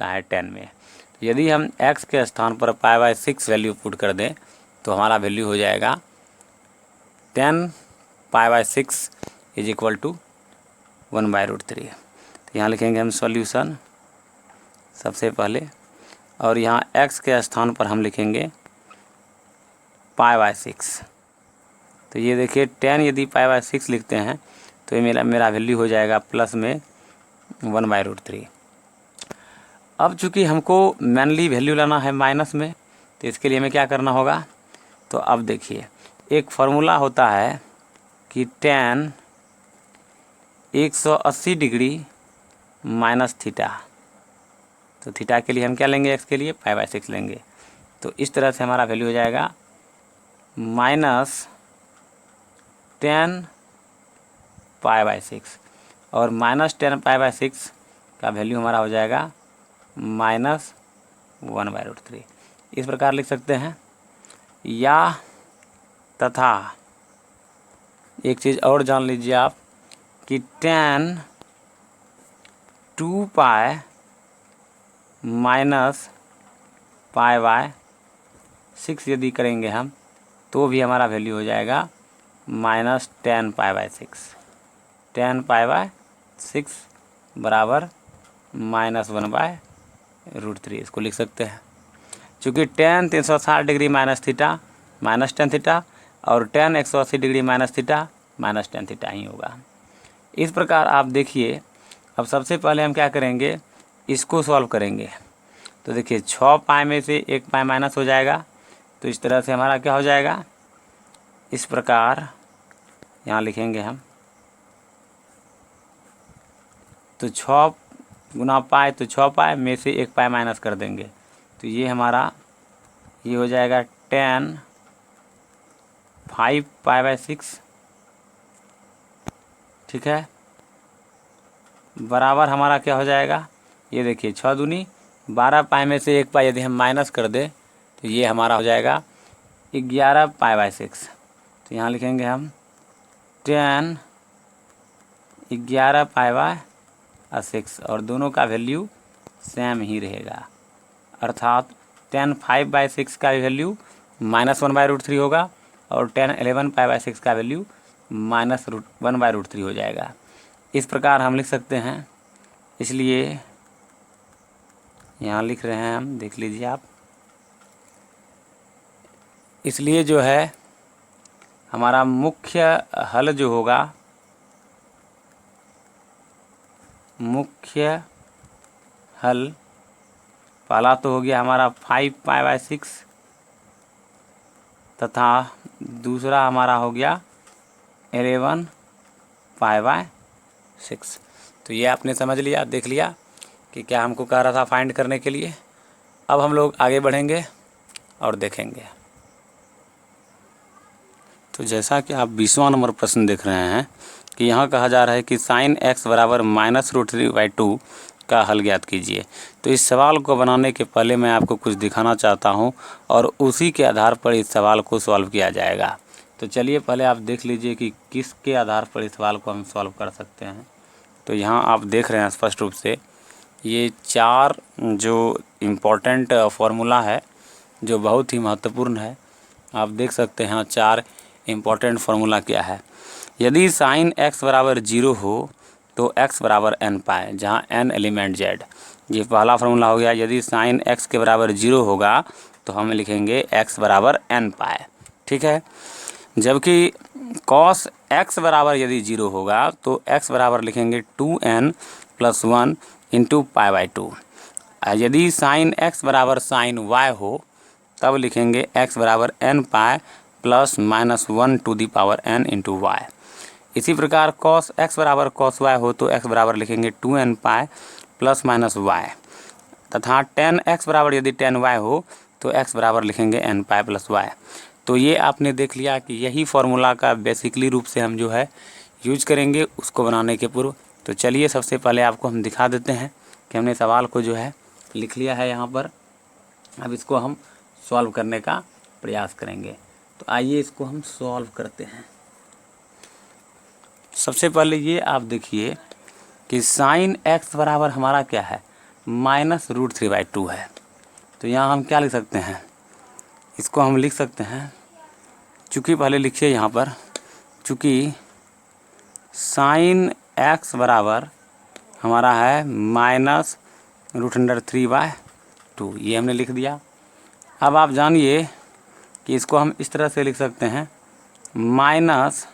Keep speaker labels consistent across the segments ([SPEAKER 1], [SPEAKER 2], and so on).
[SPEAKER 1] है 10 में। तो यदि हम x के स्थान पर π/6 वैल्यू पुट कर दें तो हमारा वैल्यू हो जाएगा 10 π/6 इज इक्वल टू 1/√3। तो यहाँ लिखेंगे हम सॉल्यूशन सबसे पहले, और यहाँ x के स्थान पर हम लिखेंगे π/6। तो ये देखिए 10 यदि π/6 लिखते हैं तो ये मेरा वैल्यू हो जाएगा प्लस में 1/√3। अब चूँकि हमको मेनली वैल्यू लाना है माइनस में, तो इसके लिए हमें क्या करना होगा, तो अब देखिए एक फार्मूला होता है कि tan 180 डिग्री माइनस थीटा। तो थीटा के लिए हम क्या लेंगे, x के लिए π/6 लेंगे। तो इस तरह से हमारा वैल्यू हो जाएगा -10 π/6, और -10 π/6 का वैल्यू हमारा हो जाएगा -1/√3। इस प्रकार लिख सकते हैं। या तथा एक चीज़ और जान लीजिए आप कि tan 2π -π/6 यदि करेंगे हम तो भी हमारा वैल्यू हो जाएगा -10 π/6। 10 π/6 बराबर -1/√3 इसको लिख सकते हैं। चूँकि tan 360 degree minus theta minus ten theta, और tan 180 degree minus theta minus ten theta ही होगा। इस प्रकार आप देखिए, अब सबसे पहले हम क्या करेंगे, इसको सॉल्व करेंगे। तो देखिए 6π में से 1π माइनस हो जाएगा, तो इस तरह से हमारा क्या हो जाएगा, इस प्रकार यहाँ लिखेंगे हम। तो 6 गुना पाई तो 6π में से 1π माइनस कर देंगे, तो ये हमारा ये हो जाएगा tan 5π/6, ठीक है, बराबर हमारा क्या हो जाएगा, ये देखिए 6 दूनी 12π में से 1π यदि हम माइनस कर दें तो ये हमारा हो जाएगा 11π/6। तो यहाँ लिखेंगे हम tan 11π/6, और दोनों का वैल्यू सेम ही रहेगा, अर्थात tan 5/6 का वैल्यू -1/√3 होगा, और tan 11π/6 का वैल्यू -1/√3 हो जाएगा। इस प्रकार हम लिख सकते हैं। इसलिए यहाँ लिख रहे हैं हम, देख लीजिए आप। इसलिए जो है हमारा मुख्य हल जो होगा, मुख्य हल पहला तो हो गया हमारा 5π/6, तथा दूसरा हमारा हो गया 11π/6। तो ये आपने समझ लिया, देख लिया कि क्या हमको कह रहा था फाइंड करने के लिए। अब हम लोग आगे बढ़ेंगे और देखेंगे। तो जैसा कि आप 20वां नंबर प्रश्न देख रहे हैं कि यहाँ कहा जा रहा है कि sin x बराबर -√3/2 का हल ज्ञात कीजिए। तो इस सवाल को बनाने के पहले मैं आपको कुछ दिखाना चाहता हूँ, और उसी के आधार पर इस सवाल को सॉल्व किया जाएगा। तो चलिए पहले आप देख लीजिए कि किसके आधार पर इस सवाल को हम सॉल्व कर सकते हैं। तो यहाँ आप देख रहे हैं स्पष्ट रूप से ये 4 जो इम्पोर्टेंट फार्मूला है, जो बहुत ही महत्वपूर्ण है। आप देख सकते हैं 4 इम्पोर्टेंट फार्मूला क्या है। यदि sin x बराबर 0 हो तो x बराबर n π, जहाँ n एलिमेंट z, ये पहला फार्मूला हो गया। यदि sin x के बराबर 0 होगा तो हम लिखेंगे x बराबर n π, ठीक है। जबकि cos x बराबर यदि 0 होगा तो x बराबर लिखेंगे 2n + 1 × π/2। यदि sin x बराबर sin y हो तब लिखेंगे x बराबर n π + -1 to the power n × y। इसी प्रकार cos x बराबर cos y हो तो x बराबर लिखेंगे 2n π + -y, तथा tan x बराबर यदि tan y हो तो x बराबर लिखेंगे n π + y। तो ये आपने देख लिया कि यही फार्मूला का बेसिकली रूप से हम जो है यूज करेंगे उसको बनाने के पूर्व। तो चलिए सबसे पहले आपको हम दिखा देते हैं कि हमने सवाल को जो है लिख लिया है यहाँ पर। अब इसको हम सॉल्व करने का प्रयास करेंगे। तो आइए इसको हम सॉल्व करते हैं। सबसे पहले ये आप देखिए कि sin x बराबर हमारा क्या है, -√3/2 है। तो यहाँ हम क्या लिख सकते हैं, इसको हम लिख सकते हैं, चूँकि पहले लिखिए यहाँ पर, चूँकि साइन x बराबर हमारा है -√3/2, ये हमने लिख दिया। अब आप जानिए कि इसको हम इस तरह से लिख सकते हैं, माइनस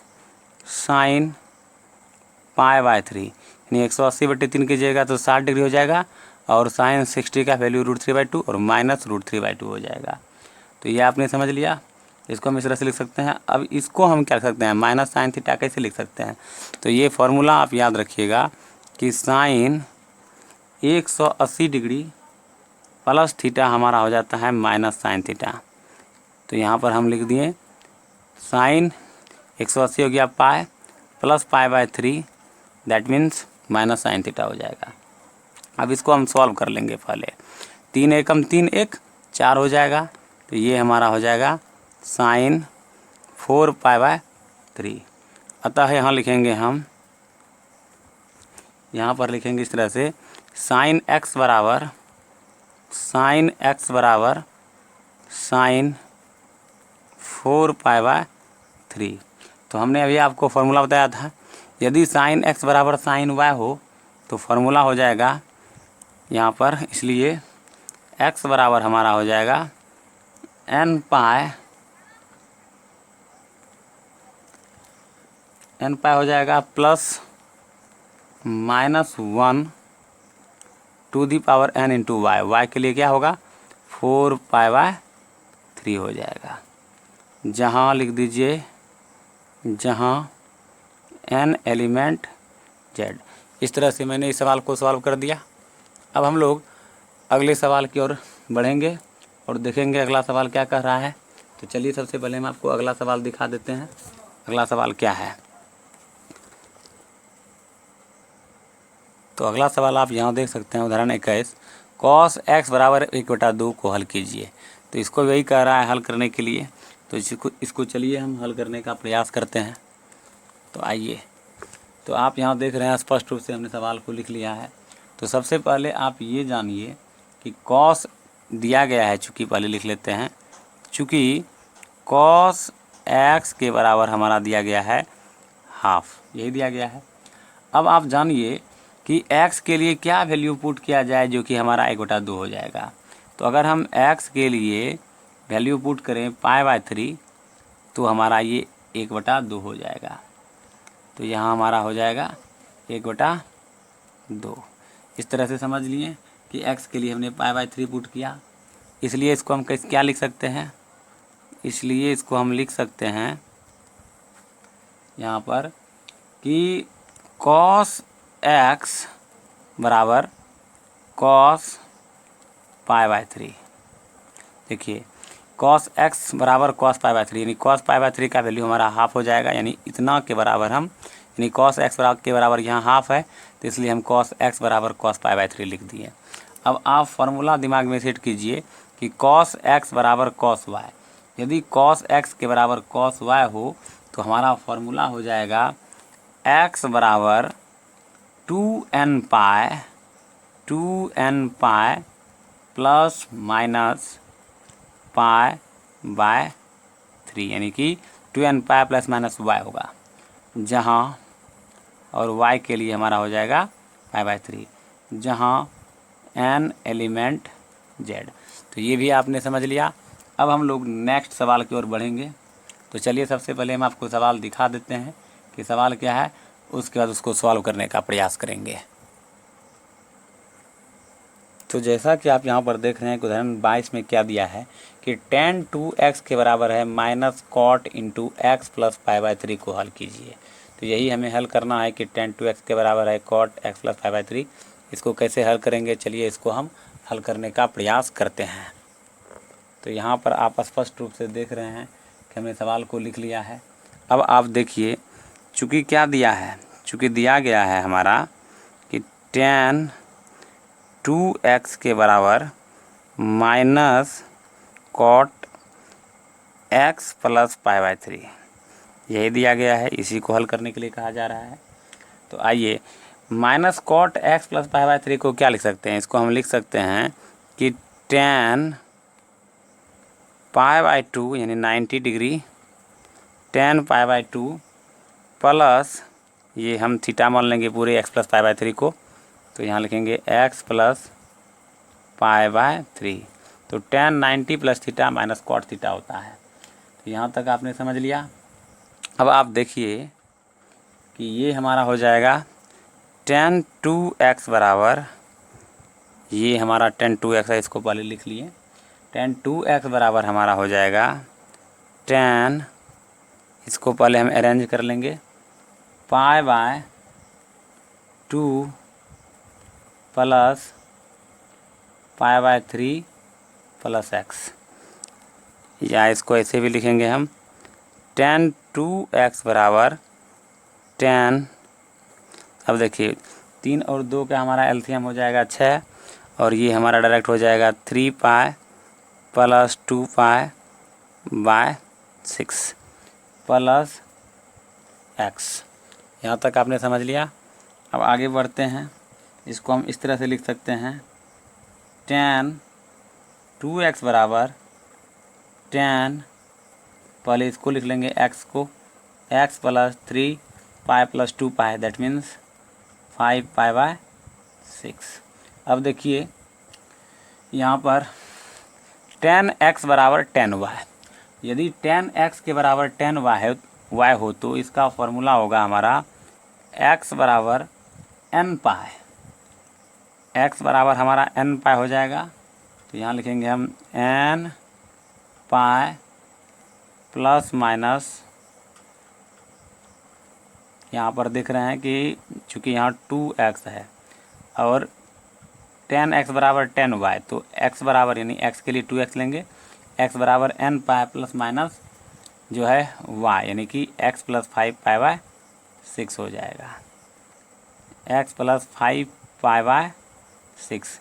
[SPEAKER 1] साइन π/3, यानी 180/3 कीजिएगा तो 60 डिग्री हो जाएगा, और साइन 60 का वैल्यू √3/2 और -√3/2 हो जाएगा। तो ये आपने समझ लिया, इसको हम इस तरह से लिख सकते हैं। अब इसको हम क्या लिख सकते हैं, माइनस साइन थीटा कैसे लिख सकते हैं, तो ये फॉर्मूला आप याद रखिएगा कि साइन 180 डिग्री प्लस थीटा हमारा हो जाता है माइनस साइन थीटा। तो यहाँ पर हम लिख दिए साइन 180 हो गया pi plus π/3, that means minus sine theta हो जाएगा। अब इसको हम सॉल्व कर लेंगे पहले, 3 एकम 3 1 4 हो जाएगा, तो ये हमारा हो जाएगा साइन 4π/3। अतः यहाँ लिखेंगे हम, यहाँ पर लिखेंगे इस तरह से, साइन x बराबर साइन 4π/3। तो हमने अभी आपको फॉर्मूला बताया था, यदि साइन x बराबर साइन y हो तो फॉर्मूला हो जाएगा यहाँ पर, इसलिए x बराबर हमारा हो जाएगा n पाई हो जाएगा plus -1 to the power n into y. Y के लिए क्या होगा, 4π/3 हो जाएगा। जहाँ लिख दीजिए, जहाँ n एलिमेंट z। इस तरह से मैंने इस सवाल को सॉल्व कर दिया। अब हम लोग अगले सवाल की ओर बढ़ेंगे और देखेंगे अगला सवाल क्या कह रहा है। तो चलिए सबसे पहले हम आपको अगला सवाल दिखा देते हैं। अगला सवाल क्या है, तो अगला सवाल आप यहाँ देख सकते हैं, उदाहरण 21, cos x बराबर 1/2 को हल कीजिए। तो इसको वही कह रहा है हल करने के लिए, तो इसको चलिए हम हल करने का प्रयास करते हैं। तो आइए, तो आप यहाँ देख रहे हैं स्पष्ट रूप से हमने सवाल को लिख लिया है। तो सबसे पहले आप ये जानिए कि cos दिया गया है, चूँकि पहले लिख लेते हैं, चूँकि cos x के बराबर हमारा दिया गया है हाफ, यही दिया गया है। अब आप जानिए कि x के लिए क्या वैल्यू पुट किया जाए जो कि हमारा 1/2 हो जाएगा। तो अगर हम x के लिए वैल्यू पुट करें π/3 तो हमारा ये 1/2 हो जाएगा। तो यहाँ हमारा हो जाएगा 1/2। इस तरह से समझ लिए कि x के लिए हमने π/3 पुट किया, इसलिए इसको हम क्या लिख सकते हैं, इसलिए इसको हम लिख सकते हैं यहाँ पर कि cos x बराबर cos π/3। देखिए cos x बराबर cos π/3, यानी cos π/3 का वैल्यू हमारा हाफ हो जाएगा, यानी इतना के बराबर हम, यानी cos x के बराबर यहाँ हाफ है, तो इसलिए हम cos x बराबर cos π/3 लिख दिए। अब आप फार्मूला दिमाग में सेट कीजिए कि cos x बराबर cos y। यदि cos x के बराबर cos y हो तो हमारा फार्मूला हो जाएगा x बराबर 2n पाई प्लस माइनस π/3, यानी कि 2n पाई प्लस माइनस y होगा, जहाँ और y के लिए हमारा हो जाएगा π/3, जहाँ n एलिमेंट z। तो ये भी आपने समझ लिया। अब हम लोग नेक्स्ट सवाल की ओर बढ़ेंगे। तो चलिए सबसे पहले हम आपको सवाल दिखा देते हैं कि सवाल क्या है, उसके बाद उसको सॉल्व करने का प्रयास करेंगे। तो जैसा कि आप यहाँ पर देख रहे हैं कि उदाहरण 22 में क्या दिया है कि tan 2x के बराबर है minus cot into X plus π/3 को हल कीजिए। तो यही हमें हल करना है कि tan 2x के बराबर है cot x प्लस π/3। इसको कैसे हल करेंगे, चलिए इसको हम हल करने का प्रयास करते हैं। तो यहाँ पर आप स्पष्ट रूप से देख रहे हैं कि हमने सवाल को लिख लिया है। अब आप देखिए, चूँकि क्या दिया है, चूँकि दिया गया है हमारा कि tan 2x के बराबर माइनस cot x प्लस π/3, यही दिया गया है, इसी को हल करने के लिए कहा जा रहा है। तो आइए minus cot x plus pi by 3 को क्या लिख सकते हैं, इसको हम लिख सकते हैं कि tan पाई बाय 2 यानी 90 degree tan pi by 2 plus ये हम थीटा मान लेंगे पूरे x प्लस पाई बाय 3 को, तो यहाँ लिखेंगे x प्लस पाई बाय 3। तो tan 90 plus theta minus cot theta होता है। तो यहाँ तक आपने समझ लिया। अब आप देखिए कि ये हमारा हो जाएगा tan 2x बराबर, ये हमारा tan 2x है, इसको पहले लिख लिए। tan 2x बराबर हमारा हो जाएगा tan, इसको पहले हम अरेंज कर लेंगे, pi by 2 plus pi by 3 plus x, या इसको ऐसे भी लिखेंगे हम tan 2x बराबर tan, अब देखिए 3 और 2 का हमारा एलसीएम हो जाएगा 6, और ये हमारा डायरेक्ट हो जाएगा 3 pi plus 2 pi by 6 plus x। यहाँ तक आपने समझ लिया। अब आगे बढ़ते हैं, इसको हम इस तरह से लिख सकते हैं tan 2x बराबर tan, पहले इसको लिख लेंगे x को, x plus 3 pi plus 2 pi, that means 5 pi by 6। अब देखिए यहाँ पर tan x बराबर tan y, यदि tan x के बराबर tan y हो तो इसका फॉर्मूला होगा हमारा x बराबर n पाई, x बराबर हमारा n पाई हो जाएगा। तो यहाँ लिखेंगे हम n पाई प्लस माइनस, यहाँ पर देख रहे हैं कि चूँकि यहाँ 2x है और tan x बराबर tan y, तो x बराबर यानी x के लिए 2x लेंगे, x बराबर n पाई प्लस माइनस जो है y यानी कि x प्लस 5 पाई बाय 6 हो जाएगा, x प्लस 5 पाई बाय 6।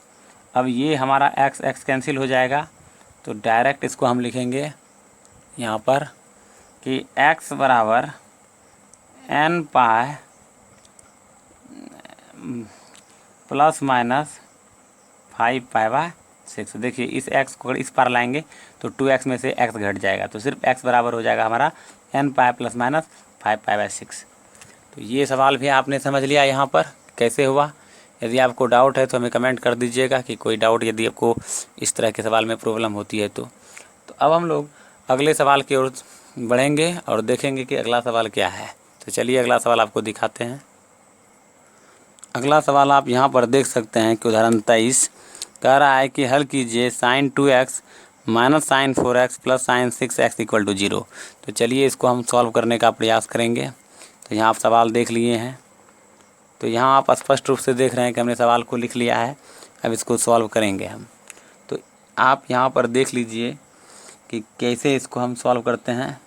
[SPEAKER 1] अब ये हमारा x कैंसिल हो जाएगा, तो डायरेक्ट इसको हम लिखेंगे यहाँ पर कि x बराबर n pi plus minus 5 pi by 6। देखिए इस x को अगर इस पार लाएंगे तो 2x में से x घट जाएगा, तो सिर्फ x बराबर हो जाएगा हमारा n pi plus minus 5 pi by 6। तो ये सवाल भी आपने समझ लिया यहाँ पर कैसे हुआ। यदि आपको डाउट है तो हमें कमेंट कर दीजिएगा कि कोई डाउट यदि आपको इस तरह के सवाल में प्रॉब्लम होती है तो अब हम लोग अगले सवाल की ओर बढ़ेंगे और देखेंगे कि अगला सवाल क्या है। तो चलिए अगला सवाल आपको दिखाते हैं। अगला सवाल आप यहाँ पर देख सकते हैं कि उदाहरण 23 कह रहा है कि हल कीजिए sin 2x minus sin 4x plus sin 6x equal to 0। तो चलिए इसको हम सॉल्व करने का प्रयास करेंगे। तो यहाँ आप सवाल देख लिए हैं, तो यहाँ आप स्पष्ट रूप से देख रहे हैं कि हमने सवाल को लिख लिया है। अब इसको सॉल्व करेंगे हम। तो आप यहाँ पर देख लीजिए कि कैसे इसको हम सॉल्व करते हैं।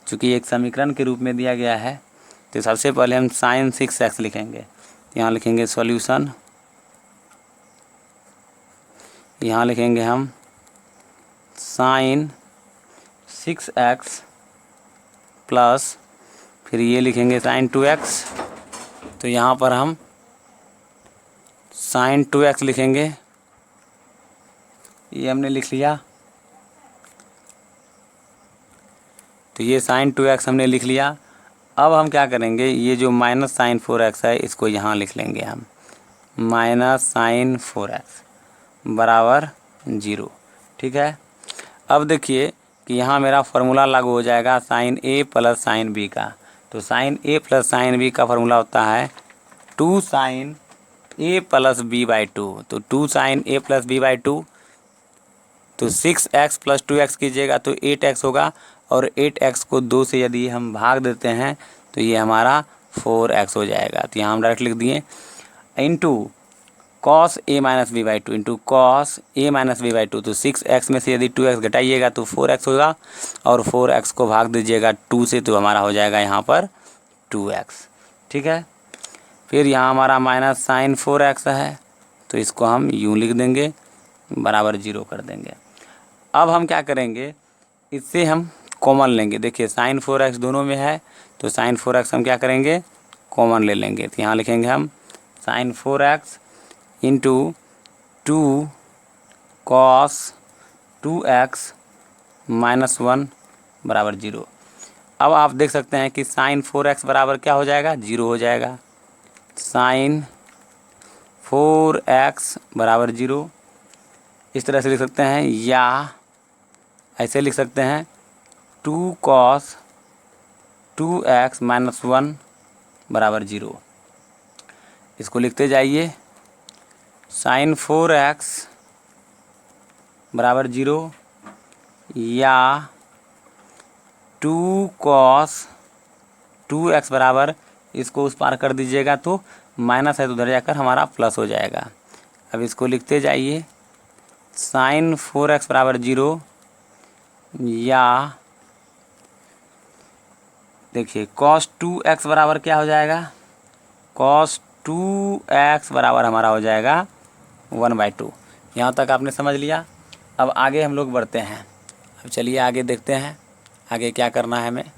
[SPEAKER 1] चूँकि एक समीकरण के रूप में दिया गया है, तो सबसे पहले हम sin 6x लिखेंगे। यहाँ लिखेंगे सॉल्यूशन, यहाँ लिखेंगे हम sin 6x प्लस फिर ये लिखेंगे sin 2x। तो यहाँ पर हम sin 2x लिखेंगे, ये हमने लिख लिया। तो ये sin 2x हमने लिख लिया। अब हम क्या करेंगे, ये जो माइनस sin 4x है इसको यहाँ लिख लेंगे हम, माइनस sin 4x बराबर 0। ठीक है। अब देखिए कि यहाँ मेरा फार्मूला लागू हो जाएगा sin a plus sin b का। तो sin a plus sin b का फार्मूला होता है 2 sin a plus b by 2। तो 2 sin a plus b by 2, तो 6x प्लस 2x कीजिएगा तो 8x होगा, और 8x को 2 से यदि हम भाग देते हैं तो ये हमारा 4x हो जाएगा। तो यहाँ हम डायरेक्ट लिख दिए into cos a minus b by 2 into cos a minus b by 2। तो 6x में से यदि 2x घटाइएगा तो 4x होगा, और 4x को भाग दीजिएगा 2 से तो हमारा हो जाएगा यहाँ पर 2x। ठीक है। फिर यहाँ हमारा माइनस sin 4x है, तो इसको हम यूँ लिख देंगे, बराबर 0 कर देंगे। अब हम क्या करेंगे, इससे हम कॉमन लेंगे। देखिए sin 4x दोनों में है, तो sin 4x हम क्या करेंगे, कॉमन ले लेंगे। तो यहाँ लिखेंगे हम sign 4x into 2 cos 2x minus 1 बराबर 0। अब आप देख सकते हैं कि साइन 4x बराबर क्या हो जाएगा, 0 हो जाएगा। साइन 4x बराबर 0 इस तरह से लिख सकते हैं, या ऐसे लिख सकते हैं 2 कॉस 2x माइनस 1 बराबर 0। इसको लिखते जाइए, साइन 4x बराबर 0 या 2 कॉस 2x बराबर, इसको उस पार कर दीजिएगा तो माइनस है तो उधर जाकर हमारा प्लस हो जाएगा। अब इसको लिखते जाइए, साइन 4x बराबर 0 या देखिए कॉस 2x बराबर क्या हो जाएगा, कॉस 2x बराबर हमारा हो जाएगा 1/2। यहाँ तक आपने समझ लिया। अब आगे हम लोग बढ़ते हैं। अब चलिए आगे देखते हैं आगे क्या करना है हमें।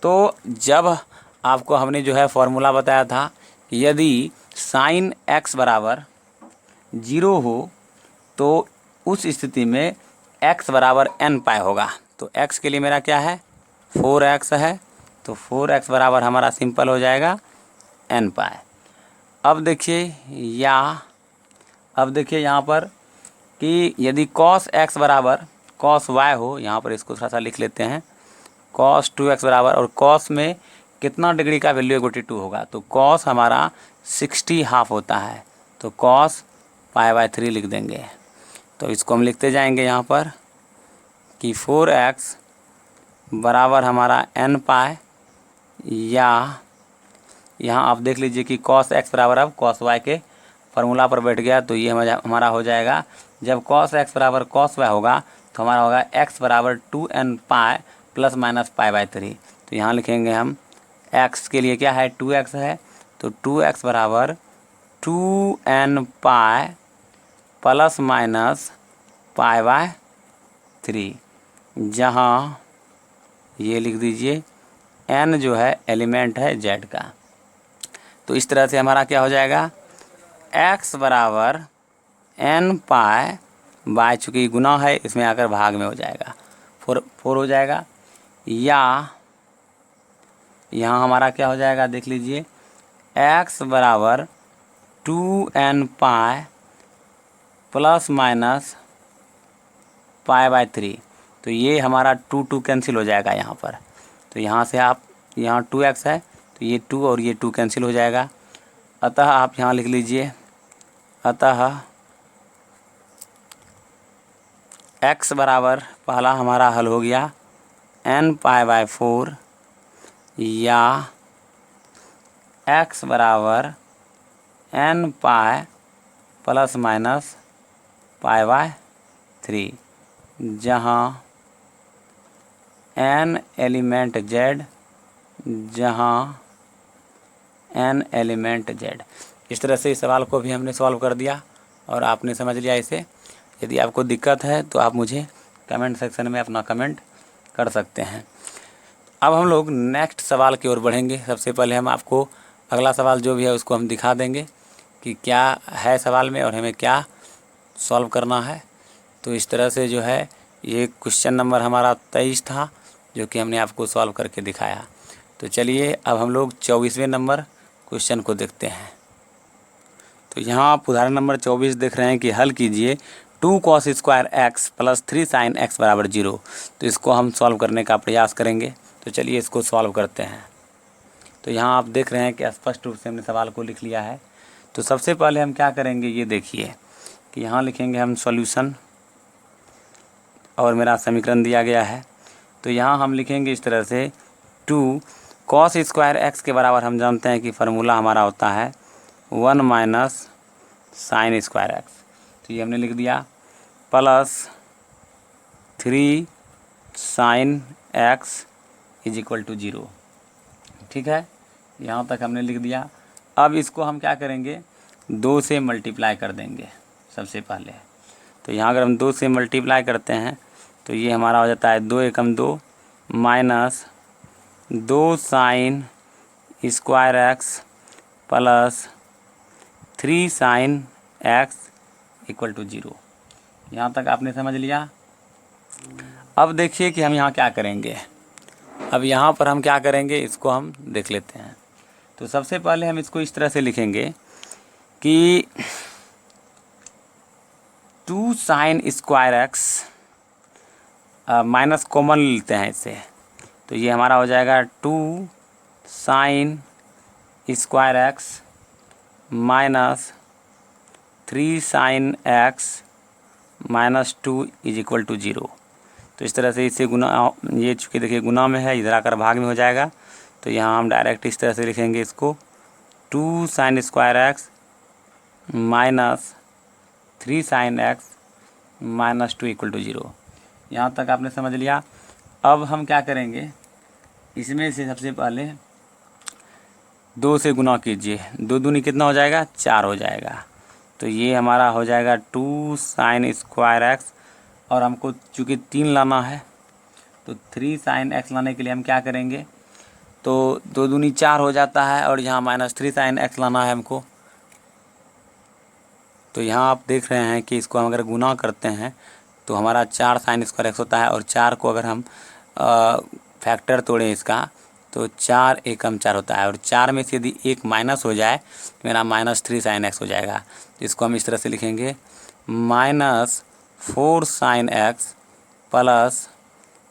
[SPEAKER 1] तो जब आपको हमने जो है फॉर्मूला बताया था कि यदि साइन x बराबर 0 हो तो उस स्थिति में x बराबर n पाई होगा। तो x के लिए मेरा क्या है, 4x है, तो 4x बराबर हमारा सिंपल हो जाएगा n पाई। अब देखिए यहाँ पर कि यदि cos x बराबर cos y हो, यहाँ पर इसको थोड़ा सा लिख लेते हैं, cos 2x बराबर, और cos में कितना डिग्री का वैल्यू इक्वल टू 2 होगा, तो cos हमारा 60 हाफ होता है, तो cos π/3 लिख देंगे। तो इसको हम लिखते जाएंगे यहाँ पर कि 4x बराबर हमारा n पाई, या यहाँ आप देख लीजिए कि cos x बराबर अब cos y के फार्मूला पर बैठ गया, तो ये हमारा हो जाएगा, जब cos x बराबर cos y होगा तो हमारा होगा x बराबर 2n पाई प्लस माइनस π/3। तो यहाँ लिखेंगे हम x के लिए क्या है, 2x है, तो 2x बराबर 2n पाई प्लस माइनस π/3, जहाँ ये लिख दीजिए n जो है एलिमेंट है z का। तो इस तरह से हमारा क्या हो जाएगा, x बराबर n पाई बाय, चूँकि गुना है इसमें आकर भाग में हो जाएगा, 4 हो जाएगा, या यहाँ हमारा क्या हो जाएगा देख लीजिए, x बराबर 2n पाई प्लस माइनस π/3। तो ये हमारा 2 कैंसिल हो जाएगा यहाँ पर, तो यहाँ से आप यहाँ 2x है तो ये 2 और ये 2 कैंसिल हो जाएगा। अतः आप यहाँ लिख लीजिए, अतः x बराबर पहला हमारा हल हो गया n π/4, या x बराबर n पाई प्लस माइनस π/3, जहाँ n एलिमेंट z, इस तरह से इस सवाल को भी हमने सॉल्व कर दिया और आपने समझ लिया इसे। यदि आपको दिक्कत है तो आप मुझे कमेंट सेक्शन में अपना कमेंट कर सकते हैं। अब हम लोग नेक्स्ट सवाल की ओर बढ़ेंगे। सबसे पहले हम आपको अगला सवाल जो भी है उसको हम दिखा देंगे कि क्या है सवाल में और हमें क्या सॉल्व करना है। तो इस तरह से जो है ये क्वेश्चन नंबर हमारा 23 था जो कि हमने आपको सॉल्व करके दिखाया। तो चलिए अब हम लोग 24वें नंबर क्वेश्चन को देखते हैं। तो यहाँ आप उदाहरण नंबर 24 देख रहे हैं कि हल कीजिए 2 cos square x plus 3 sine x बराबर 0। तो इसको हम सॉल्व करने का प्रयास करेंगे। तो चलिए इसको सॉल्व करते हैं। तो यहाँ आप देख रहे हैं कि स्पष्ट रूप से हमने सवाल को लिख लिया है। तो सबसे पहले हम क्या करेंगे ये देखिए कि यहाँ लिखेंगे हम सॉल्यूशन, और मेरा समीकरण दिया गया है। तो यहाँ हम लिखेंगे इस तरह से 2 cos स्क्वायर x के बराबर हम जानते हैं कि फार्मूला हमारा होता है 1 माइनस साइन स्क्वायर x। तो ये हमने लिख दिया plus 3 sine x is equal to 0। ठीक है, यहाँ तक हमने लिख दिया। अब इसको हम क्या करेंगे, 2 से मल्टीप्लाई कर देंगे सबसे पहले। तो यहाँ अगर हम 2 से मल्टीप्लाई करते हैं तो ये हमारा हो जाता है 2 एकम 2 minus 2 sine square x plus 3 sine x equal to 0। यहाँ तक आपने समझ लिया। अब देखिए कि हम यहाँ क्या करेंगे। अब यहाँ पर हम क्या करेंगे इसको हम देख लेते हैं। तो सबसे पहले हम इसको इस तरह से लिखेंगे कि 2 sine square x minus common लेते हैं इससे, तो ये हमारा हो जाएगा 2 sine square x minus 3 sine x minus 2 is equal to 0। तो इस तरह से इससे गुना, ये चूँकि देखिए गुना में है, इधर आकर भाग में हो जाएगा। तो यहाँ हम डायरेक्ट इस तरह से लिखेंगे इसको 2 sine square x minus 3 sine x minus 2 equal to 0। यहाँ तक आपने समझ लिया। अब हम क्या करेंगे, इसमें से सबसे पहले 2 से गुना कीजिए, 2 दूनी कितना हो जाएगा, 4 हो जाएगा। तो ये हमारा हो जाएगा 2 साइन स्क्वायर एक्स, और हमको चूँकि 3 लाना है तो 3 साइन एक्स लाने के लिए हम क्या करेंगे, तो 2 दूनी 4 हो जाता है, और यहाँ माइनस 3 साइन एक्स लाना है हमको। तो यहाँ आप देख रहे हैं कि इसको हम अगर गुना करते हैं तो हमारा 4 साइन स्क्वायर एक्स होता है, और 4 को अगर हम फैक्टर तोड़ें इसका तो 4 एकम 4 होता है, और 4 में से यदि 1 माइनस हो जाए तो मेरा माइनस 3 साइन एक्स हो जाएगा। तो इसको हम इस तरह से लिखेंगे minus 4 sine x plus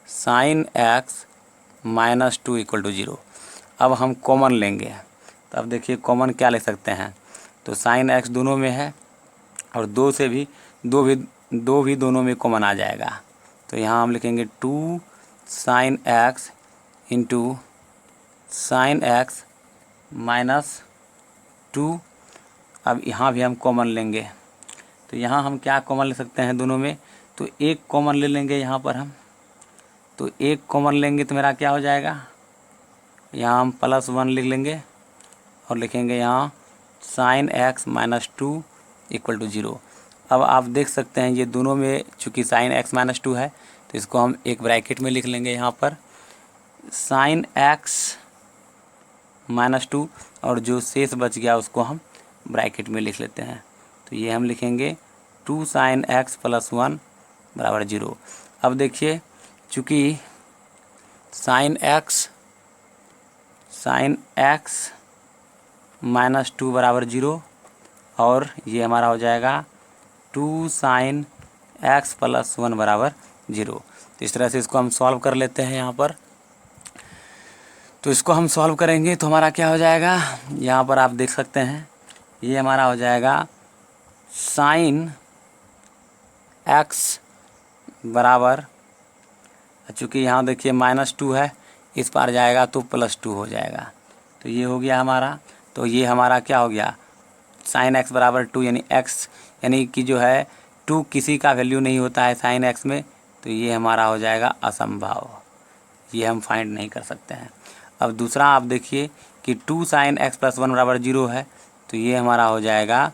[SPEAKER 1] sine x minus 2 equal to 0। अब हम कॉमन लेंगे, तो अब देखिए कॉमन क्या ले सकते हैं, तो साइन एक्स दोनों में है, और 2 से भी दो भी दोनों में कॉमन आ जाएगा। तो यहाँ हम लिखेंगे 2 sine x into sine x minus 2। अब यहाँ भी हम कॉमन लेंगे, तो यहाँ हम क्या कॉमन ले सकते हैं दोनों में, तो एक कॉमन ले लेंगे यहाँ पर हम। तो एक कॉमन लेंगे तो मेरा क्या हो जाएगा, यहाँ हम प्लस 1 लिख लेंगे, और लिखेंगे यहाँ sine x minus 2 equal to 0। अब आप देख सकते हैं ये दोनों में चूँकि साइन एक्स माइनस 2 है, तो इसको हम एक ब्रैकेट में लिख लेंगे यहाँ पर साइन एक्स माइनस 2, और जो शेष बच गया उसको हम ब्रैकेट में लिख लेते हैं। तो ये हम लिखेंगे 2 साइन एक्स प्लस 1 बराबर 0। अब देखिए चूँकि साइन एक्स माइनस 2 बराबर 0, और ये हमारा हो जाएगा 2 साइन एक्स प्लस 1 बराबर 0। तो इस तरह से इसको हम सॉल्व कर लेते हैं यहाँ पर। तो इसको हम सॉल्व करेंगे तो हमारा क्या हो जाएगा, यहाँ पर आप देख सकते हैं ये हमारा हो जाएगा साइन एक्स बराबर, चूँकि यहाँ देखिए माइनस 2 है, इस पार जाएगा तो प्लस 2 हो जाएगा। तो ये हो गया हमारा। तो ये हमारा क्या हो गया, साइन एक्स बराबर 2, यानी एक्स यानी कि जो है 2 किसी का वैल्यू नहीं होता है साइन एक्स में, तो ये हमारा हो जाएगा असंभव, ये हम फाइंड नहीं कर सकते हैं। अब दूसरा आप देखिए कि 2 साइन एक्स प्लस 1 बराबर 0 है, तो ये हमारा हो जाएगा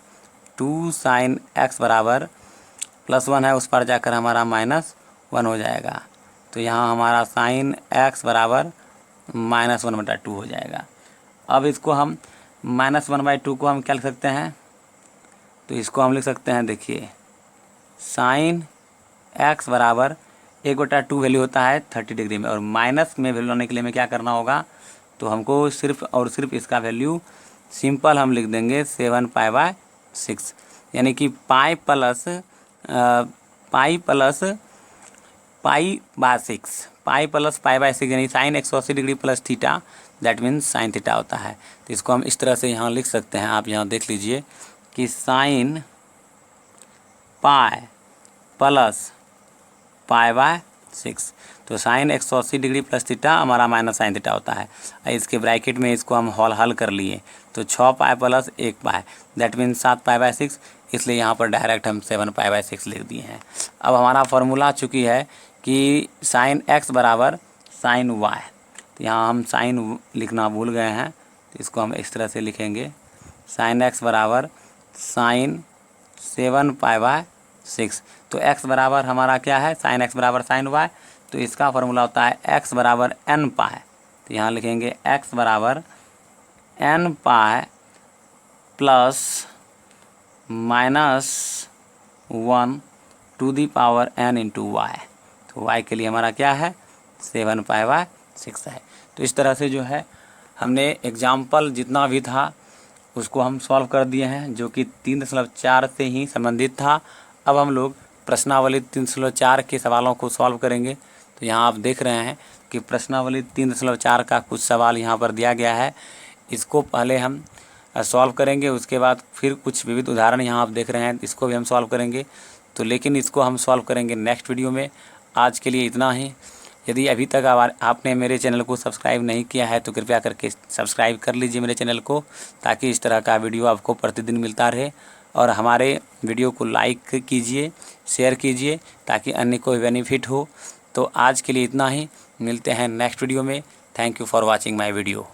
[SPEAKER 1] 2 साइन एक्स बराबर प्लस 1 है, उस पर जाकर हमारा माइनस 1 हो जाएगा। तो यहाँ हमारा साइन एक्स बराबर माइनस 1/2 हो जाएगा। अब इसको हम माइनस 1/2 को हम क्या लिख सकते हैं, तो इसको हम लिख सकते हैं, देखिए साइन एक्स बराबर 1/2 वैल्यू होता है 30 डिग्री में, और माइनस में वैल्यू लाने के लिए हमें क्या करना होगा, तो हमको सिर्फ और सिर्फ इसका वैल्यू सिंपल हम लिख देंगे 7π/6, यानी कि पाई प्लस पाई/6 यानी sine 180 degree plus theta, that means sine theta होता है। तो इसको हम इस तरह से यहाँ लिख सकते हैं। आप यहाँ देख लीजिए कि साइन पाई प्लस पाई/6, तो साइन 180 डिग्री प्लस थीटा हमारा माइनस साइन थीटा होता है। इसके ब्रैकेट में इसको हम हल कर लिए, तो 6π प्लस 1π दैट मीन्स 7π/6, इसलिए यहाँ पर डायरेक्ट हम 7π/6 लिख दिए हैं। अब हमारा फॉर्मूला चूँकि है कि साइन एक्स बराबर साइन वाई, तो यहाँ हम साइन लिखना भूल गए हैं, तो इसको हम इस तरह से लिखेंगे साइन एक्स बराबर साइन 7π/6। तो x बराबर हमारा क्या है, साइन x बराबर साइन y, तो इसका फॉर्मूला होता है x बराबर n पाई। तो यहाँ लिखेंगे x बराबर n pi plus minus 1 to the power n into y. तो y के लिए हमारा क्या है 7 पाई बाय 6 है। तो इस तरह से जो है हमने एग्जाम्पल जितना भी था उसको हम सॉल्व कर दिए हैं, जो कि 3.4 से ही संबंधित था। अब हम लोग प्रश्नावली 3.4 के सवालों को सॉल्व करेंगे। तो यहाँ आप देख रहे हैं कि प्रश्नावली 3.4 का कुछ सवाल यहाँ पर दिया गया है। इसको पहले हम सॉल्व करेंगे, उसके बाद फिर कुछ विविध उदाहरण यहाँ आप देख रहे हैं, इसको भी हम सॉल्व करेंगे। तो लेकिन इसको हम सॉल्व करेंगे नेक्स्ट वीडियो में। आज के लिए इतना ही। यदि अभी तक आपने मेरे चैनल को सब्सक्राइब नहीं किया है तो कृपया करके सब्सक्राइब कर लीजिए मेरे चैनल को, ताकि इस तरह का वीडियो आपको प्रतिदिन मिलता रहे। और हमारे वीडियो को लाइक कीजिए, शेयर कीजिए, ताकि अन्य को बेनिफिट हो। तो आज के लिए इतना ही, मिलते हैं नेक्स्ट वीडियो में। Thank you for watching my video.